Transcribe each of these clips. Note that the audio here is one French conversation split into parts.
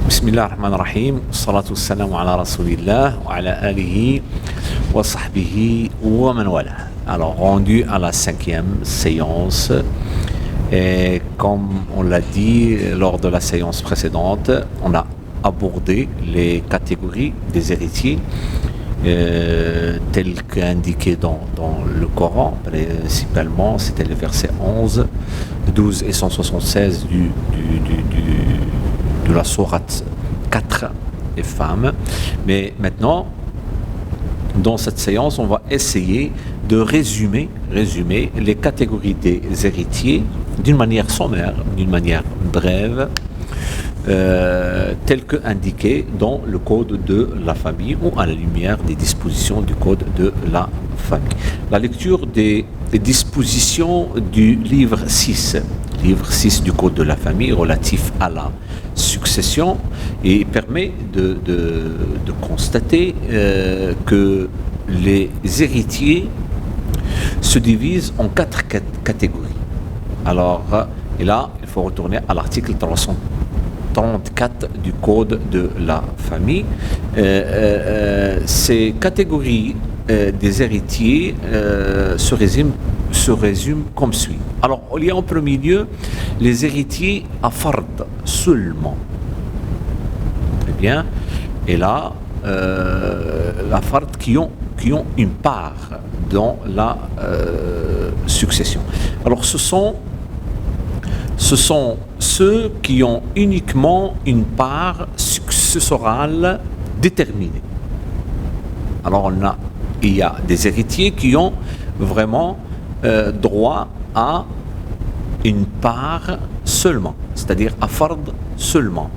Bismillah ar-Rahman ar-Rahim, salatu salam ala Rasulillah wa ala alihi wa sahbihi wa man wala. Alors, rendu à la 5e séance, et comme on l'a dit lors de la séance précédente, on a abordé les catégories des héritiers telles qu'indiquées dans le Coran. Principalement, c'était les versets 11, 12 et 176 de la sourate 4 des femmes. Mais maintenant, dans cette séance, on va essayer de résumer les catégories des héritiers d'une manière sommaire, d'une manière brève, tel que indiqué dans le code de la famille ou à la lumière des dispositions du code de la famille. La lecture des dispositions du livre 6 du code de la famille relatif à la succession et permet de constater que les héritiers se divisent en 4 catégories. Alors, et là, il faut retourner à l'article 334 du code de la famille. Ces catégories des héritiers se résument comme suit. Alors, il y a en premier lieu les héritiers à fard seulement. Très bien. Et là, la fard qui ont une part dans la succession. Alors, ce sont ceux qui ont uniquement une part successorale déterminée. Alors, il y a des héritiers qui ont vraiment droit à une part seulement, c'est-à-dire à fard seulement,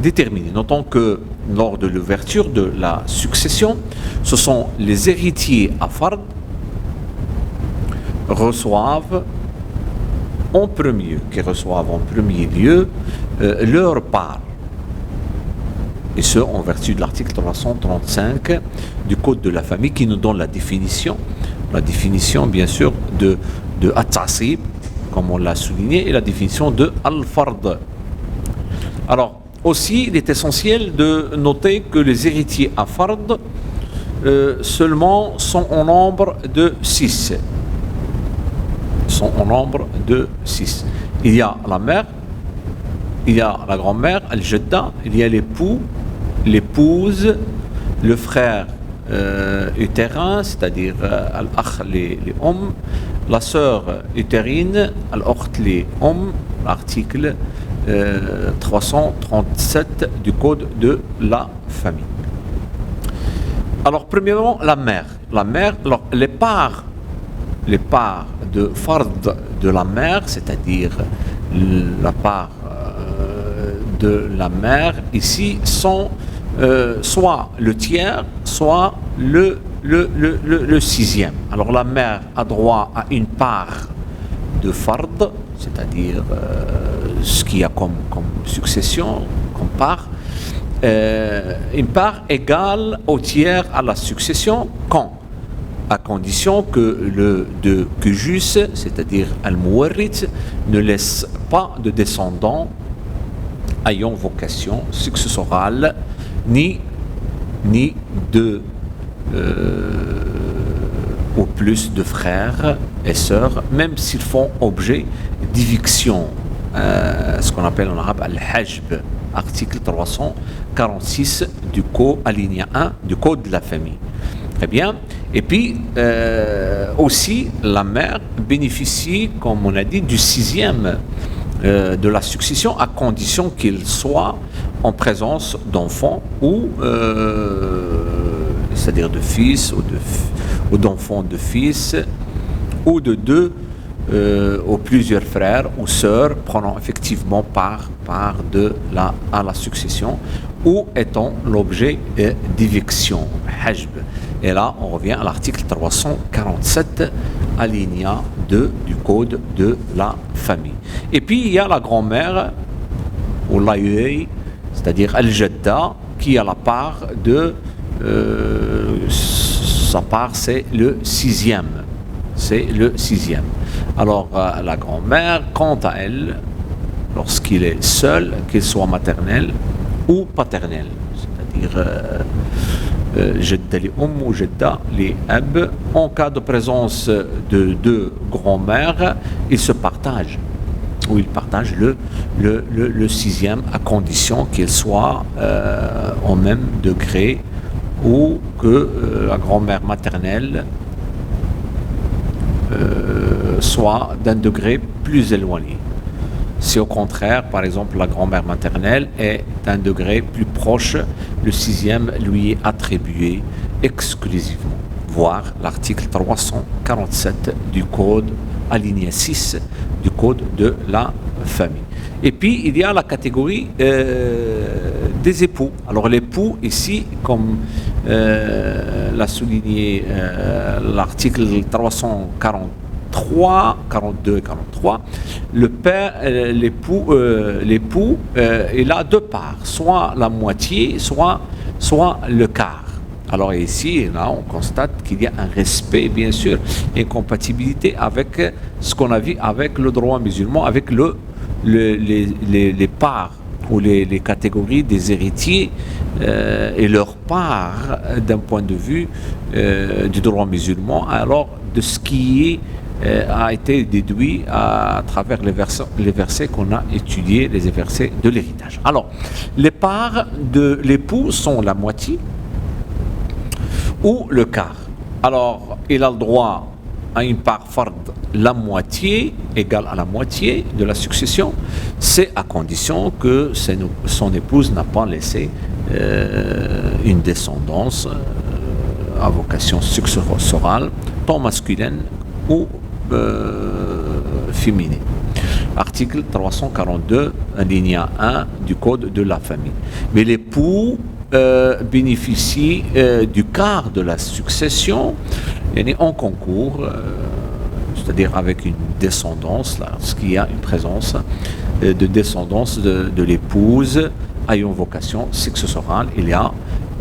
déterminée. Notons que lors de l'ouverture de la succession, ce sont les héritiers à fard qui reçoivent en premier lieu leur part. Et ce, en vertu de l'article 335 du Code de la famille qui nous donne la définition bien sûr de at-ta'sib, comme on l'a souligné, et la définition de al-fard. Alors, aussi, il est essentiel de noter que les héritiers à fard seulement sont au nombre de 6. Il y a la mère, il y a la grand-mère, al-jadda, il y a l'époux, l'épouse, le frère utérin, c'est-à-dire al-akh les hommes, la sœur utérine, al-ukht les hommes, l'article 337 du code de la famille. Alors, premièrement, la mère. Alors, les parts de fard de la mère, c'est-à-dire la part de la mère, ici, sont soit le tiers, soit le sixième. Alors la mère a droit à une part de fard, c'est-à-dire ce qu'il y a comme succession, comme part, une part égale au tiers à la succession, à condition que le de Kujus, c'est-à-dire Al-Muwarrit, ne laisse pas de descendants ayant vocation successorale, ni de ou plus de frères et sœurs, même s'ils font objet d'éviction, ce qu'on appelle en arabe Al-Hajb, article 346 du code, alinéa 1 du code de la famille. Très bien. Et puis, aussi, la mère bénéficie, comme on a dit, du sixième de la succession, à condition qu'il soit en présence d'enfants ou, c'est-à-dire de fils ou d'enfants de fils, ou de deux ou plusieurs frères ou sœurs prenant effectivement part à la succession ou étant l'objet d'éviction, hajb. Et là, on revient à l'article 347, alinéa 2 du code de la famille. Et puis, il y a la grand-mère, ou l'aïeul, c'est-à-dire al-jadda, qui a la part de... sa part, c'est le sixième. Alors, la grand-mère, quant à elle, lorsqu'il est seul, qu'il soit maternel ou paternel, c'est-à-dire Jedda li ou Jedda li ab. En cas de présence de deux grands-mères, ils se partagent, ou ils partagent le sixième à condition qu'ils soient au même degré ou que la grand-mère maternelle soit d'un degré plus éloigné. Si au contraire, par exemple, la grand-mère maternelle est d'un degré plus proche, le sixième lui est attribué exclusivement. Voir l'article 347 du Code, alinéa 6 du Code de la famille. Et puis, il y a la catégorie des époux. Alors, l'époux, ici, comme l'a souligné l'article 343, 42 et 43, le père, l'époux, il a deux parts, soit la moitié, soit le quart. Alors ici, là, on constate qu'il y a un respect, bien sûr, et compatibilité avec ce qu'on a vu avec le droit musulman, avec les parts ou les catégories des héritiers et leur part d'un point de vue du droit musulman, alors de ce qui a été déduit à travers les versets qu'on a étudiés, les versets de l'héritage. Alors, les parts de l'époux sont la moitié ou le quart. Alors, il a le droit à une part fard, la moitié, égale à la moitié de la succession, c'est à condition que son épouse n'a pas laissé une descendance à vocation successorale, tant masculine ou féminine. Article 342, alinéa 1 du Code de la famille. Mais l'époux bénéficie du quart de la succession en concours, c'est-à-dire avec une descendance, lorsqu'il y a une présence de descendance de l'épouse ayant vocation successorale, il y a,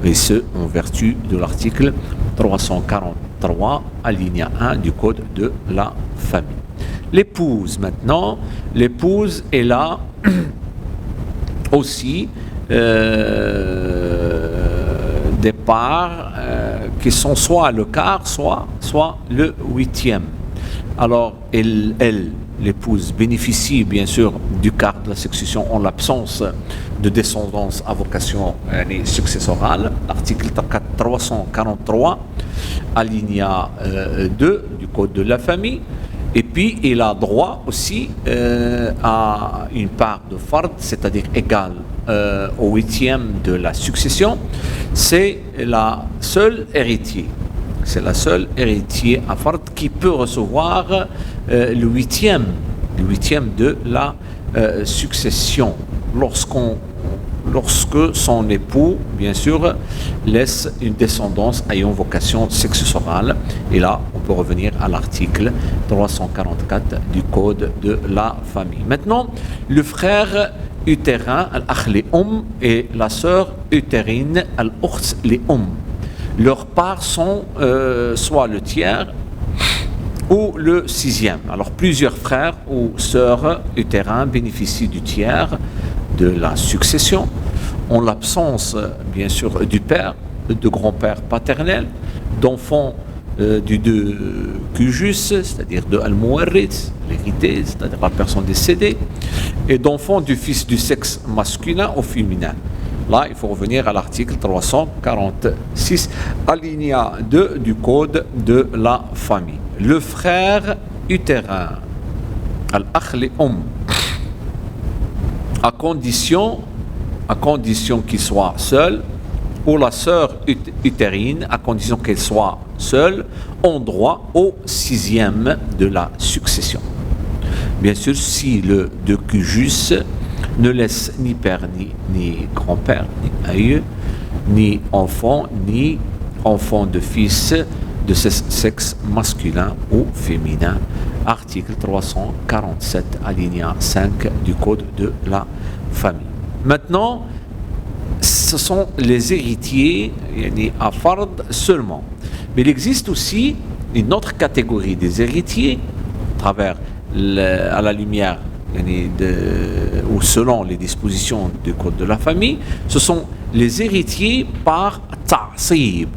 et ce en vertu de l'article 343, alinéa 1 du Code de la famille. L'épouse maintenant, l'épouse est là aussi des parts qui sont soit le quart, soit le huitième. Alors, elle, l'épouse, bénéficie bien sûr du quart de la succession en l'absence de descendance à vocation successorale. Article 343, alinéa 2 du Code de la famille. Et puis, il a droit aussi à une part de fard, c'est-à-dire égale au huitième de la succession. C'est la seule héritier. C'est la seule héritier à fard qui peut recevoir le huitième de la succession lorsque son époux, bien sûr, laisse une descendance ayant vocation successorale. Et là, on peut revenir à l'article 344 du Code de la famille. Maintenant, le frère utérin, al-akh li et la sœur utérine, al-ukht li leurs parts sont soit le tiers ou le sixième. Alors, plusieurs frères ou sœurs utérins bénéficient du tiers de la succession, en l'absence, bien sûr, du père, de grand-père paternel, d'enfants du de cujus, c'est-à-dire de al-muwarrith, l'hérité, c'est-à-dire la personne décédée, et d'enfants du fils du sexe masculin ou féminin. Là, il faut revenir à l'article 346, alinéa 2 du Code de la famille. Le frère utérin, al-akh li à condition qu'il soit seul, ou la sœur utérine, à condition qu'elle soit seule, ont droit au sixième de la succession. Bien sûr, si le de cujus ne laisse ni père, ni grand-père, ni aïeux, ni enfant de fils de sexe masculin ou féminin. Article 347, alinéa 5 du Code de la famille. Maintenant, ce sont les héritiers à fard seulement. Mais il existe aussi une autre catégorie des héritiers, à la lumière ou selon les dispositions du Code de la famille, ce sont les héritiers par ta'sib.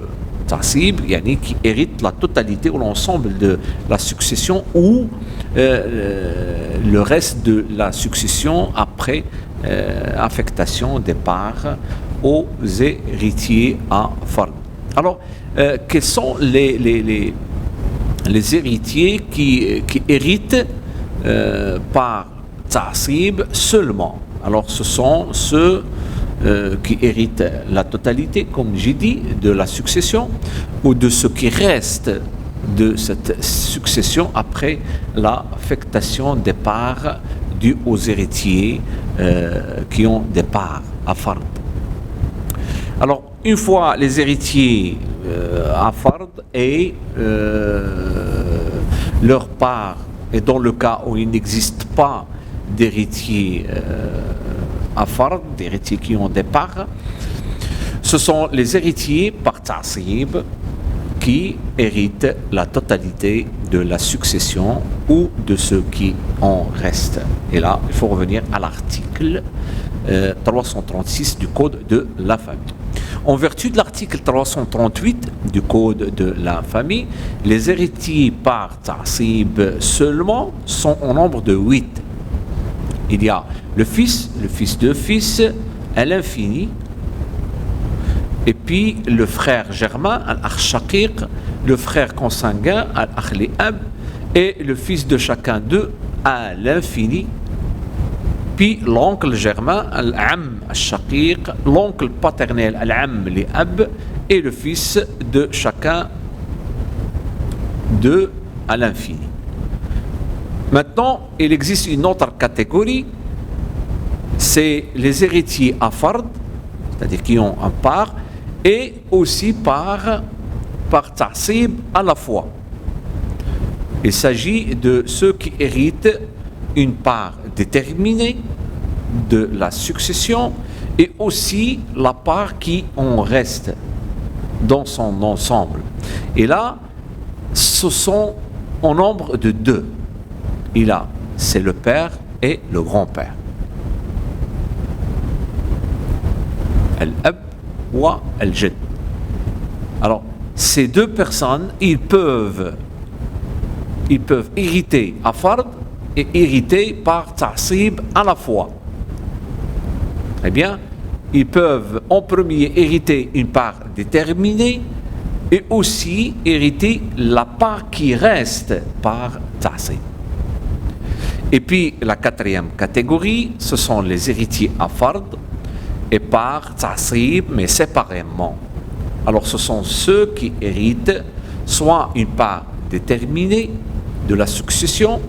Ta'sib, qui héritent la totalité ou l'ensemble de la succession ou le reste de la succession après affectation des parts aux héritiers à fard. Alors, quels sont les héritiers qui héritent par ta'sib seulement? Alors, ce sont ceux qui héritent la totalité, comme j'ai dit, de la succession ou de ce qui reste de cette succession après l'affectation des parts dues aux héritiers qui ont des parts à fard. Alors, une fois les héritiers à fard et leur part, et dans le cas où il n'existe pas d'héritiers à fard, d'héritiers qui ont des parts, ce sont les héritiers par ta'sib qui héritent la totalité de la succession ou de ce qui en reste. Et là, il faut revenir à l'article 336 du Code de la famille. En vertu de l'article 338 du Code de la famille, les héritiers par ta'sib seulement sont au nombre de 8. Il y a le fils de fils à l'infini, et puis le frère germain, al-akh shaqiq, le frère consanguin, al-akh li'ab, et le fils de chacun d'eux à l'infini, puis l'oncle germain, al-am al-shaqiq, l'oncle paternel, al-am li'ab, et le fils de chacun d'eux à l'infini. Maintenant, il existe une autre catégorie, c'est les héritiers à fard, c'est-à-dire qui ont un part, et aussi par ta'sib à la fois. Il s'agit de ceux qui héritent une part déterminée de la succession et aussi la part qui en reste dans son ensemble. Et là, ce sont au nombre de 2. Et là, c'est le père et le grand-père. Al-ab wa al-jad. Alors, ces deux personnes, ils peuvent hériter à fard et hériter par ta'sib à la fois. Eh bien, ils peuvent en premier hériter une part déterminée et aussi hériter la part qui reste par ta'sib. Et puis la quatrième catégorie, ce sont les héritiers à fard et par ta'sib, mais séparément. Alors ce sont ceux qui héritent soit une part déterminée de la succession,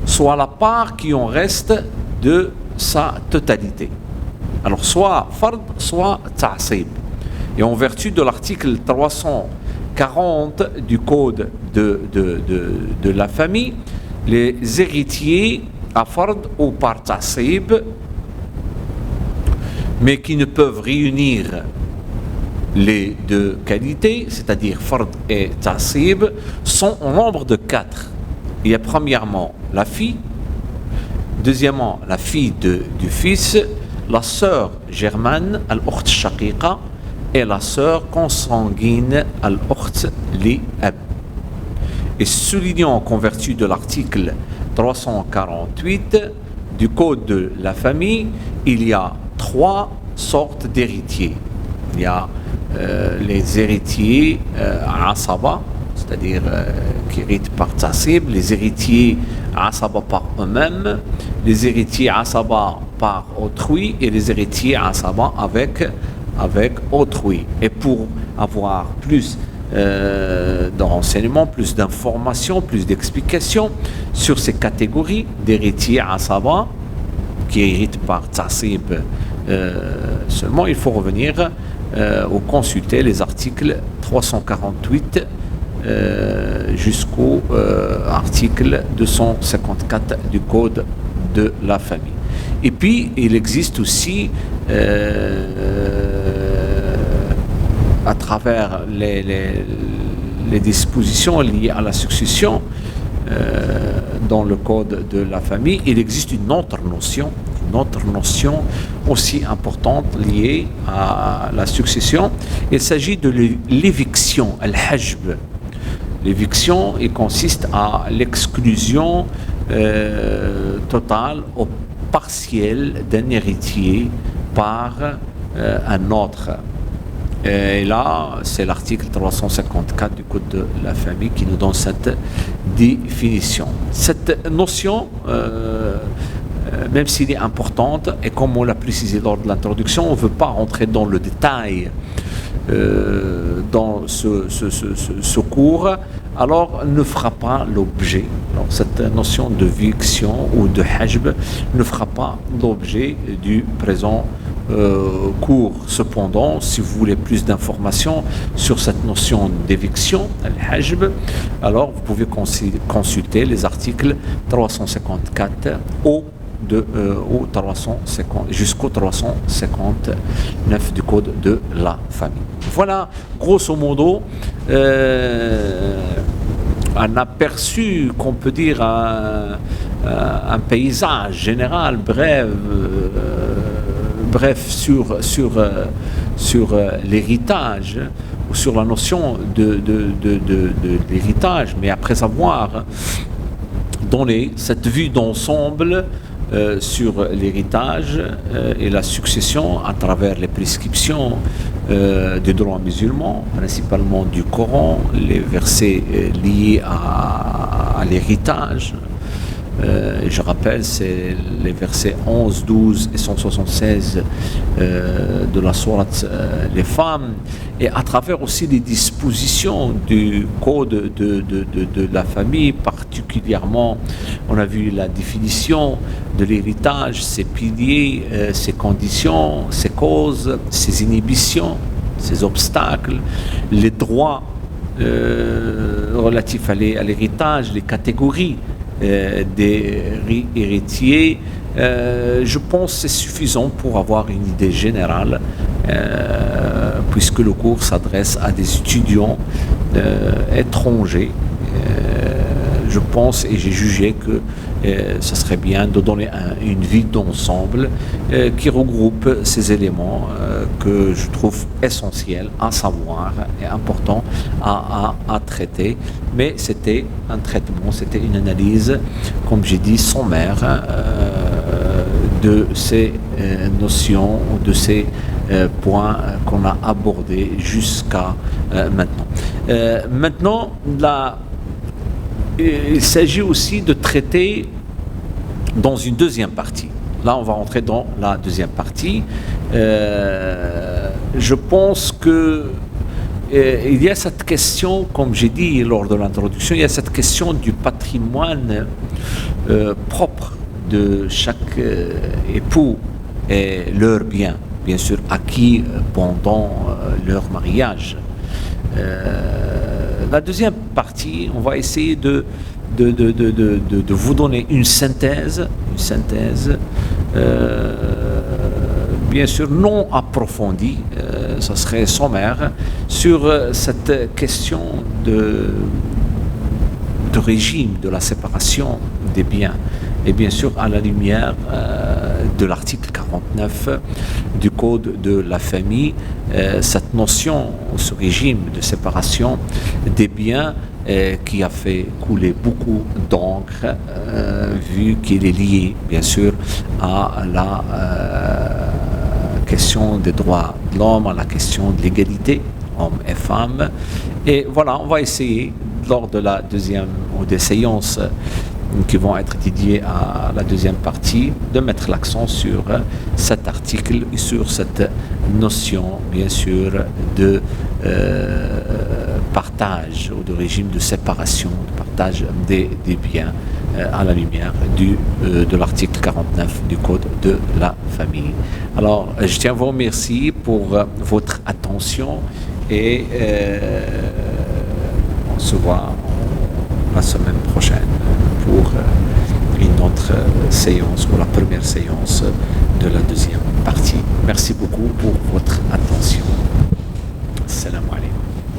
soit la part qui en reste de sa totalité. Alors soit fard, soit ta'sib. Et en vertu de l'article 340 du Code de la famille, les héritiers à fard ou par ta'sib, mais qui ne peuvent réunir les deux qualités, c'est-à-dire fard et ta'sib, sont au nombre de 4. Il y a premièrement la fille, deuxièmement la fille du fils, la sœur germane, al-ukht shaqiqa, et la sœur consanguine, al-ukht li'ab. Et soulignons qu'en vertu de l'article 348 du Code de la famille, il y a 3 sortes d'héritiers. Il y a les héritiers asaba, c'est-à-dire qui héritent par ta'sib, les héritiers asaba par eux-mêmes, les héritiers asaba par autrui et les héritiers asaba avec autrui. Et pour avoir plus de renseignements, plus d'informations, plus d'explications sur ces catégories d'héritiers asaba qui héritent par ta'sib seulement, il faut revenir ou consulter les articles 348 jusqu'au article 254 du Code de la famille. Et puis, il existe aussi à travers les dispositions liées à la succession, dans le code de la famille. Il existe une autre notion aussi importante liée à la succession. Il s'agit de l'éviction, al-hajb. L'éviction, il consiste à l'exclusion totale ou partielle d'un héritier par un autre. Et là, c'est l'article 354 du Code de la famille qui nous donne cette définition. Cette notion, même s'il est importante, et comme on l'a précisé lors de l'introduction, on ne veut pas rentrer dans le détail dans ce cours, alors ne fera pas l'objet, cette notion de éviction ou de hajb ne fera pas l'objet du présent cours. Cependant, si vous voulez plus d'informations sur cette notion d'éviction, al-hajb, alors vous pouvez consulter les articles 354 jusqu'au 359 du Code de la famille. Voilà, grosso modo, un aperçu, qu'on peut dire, un paysage général, bref sur l'héritage, ou sur la notion de l'héritage, mais après avoir donné cette vue d'ensemble sur l'héritage et la succession à travers les prescriptions du droit musulman, principalement du Coran, les versets liés à l'héritage. Je rappelle, c'est les versets 11, 12 et 176 de la sourate Les Femmes, et à travers aussi les dispositions du code de la famille, particulièrement, on a vu la définition de l'héritage, ses piliers, ses conditions, ses causes, ses inhibitions, ses obstacles, les droits relatifs à l'héritage, les catégories des héritiers. Je pense que c'est suffisant pour avoir une idée générale, puisque le cours s'adresse à des étudiants étrangers. Je pense et j'ai jugé que ce serait bien de donner une vue d'ensemble qui regroupe ces éléments que je trouve essentiels à savoir et importants à traiter. Mais c'était un traitement, c'était une analyse, comme j'ai dit, sommaire de ces notions ou de ces points qu'on a abordés jusqu'à maintenant. Maintenant, il s'agit aussi de traiter dans une deuxième partie. Là, on va rentrer dans la deuxième partie. Je pense que il y a cette question, comme j'ai dit lors de l'introduction, il y a cette question du patrimoine propre de chaque époux et leurs biens, bien sûr, acquis pendant leur mariage. La deuxième partie, on va essayer de vous donner une synthèse, bien sûr non approfondie, ça serait sommaire, sur cette question de régime de la séparation des biens. Et bien sûr, à la lumière de l'article 49 du Code de la famille, cette notion, ce régime de séparation des biens qui a fait couler beaucoup d'encre, vu qu'il est lié, bien sûr, à la question des droits de l'homme, à la question de l'égalité, hommes et femmes. Et voilà, on va essayer, lors de la deuxième ou des séances qui vont être dédiées à la deuxième partie, de mettre l'accent sur cet article et sur cette notion, bien sûr, de partage ou de régime de séparation, de partage des biens à la lumière de l'article 49 du Code de la famille. Alors, je tiens à vous remercier pour votre attention et on se voit la semaine prochaine pour une autre séance, ou la première séance de la deuxième partie. Merci beaucoup pour votre attention. Salam alaikum.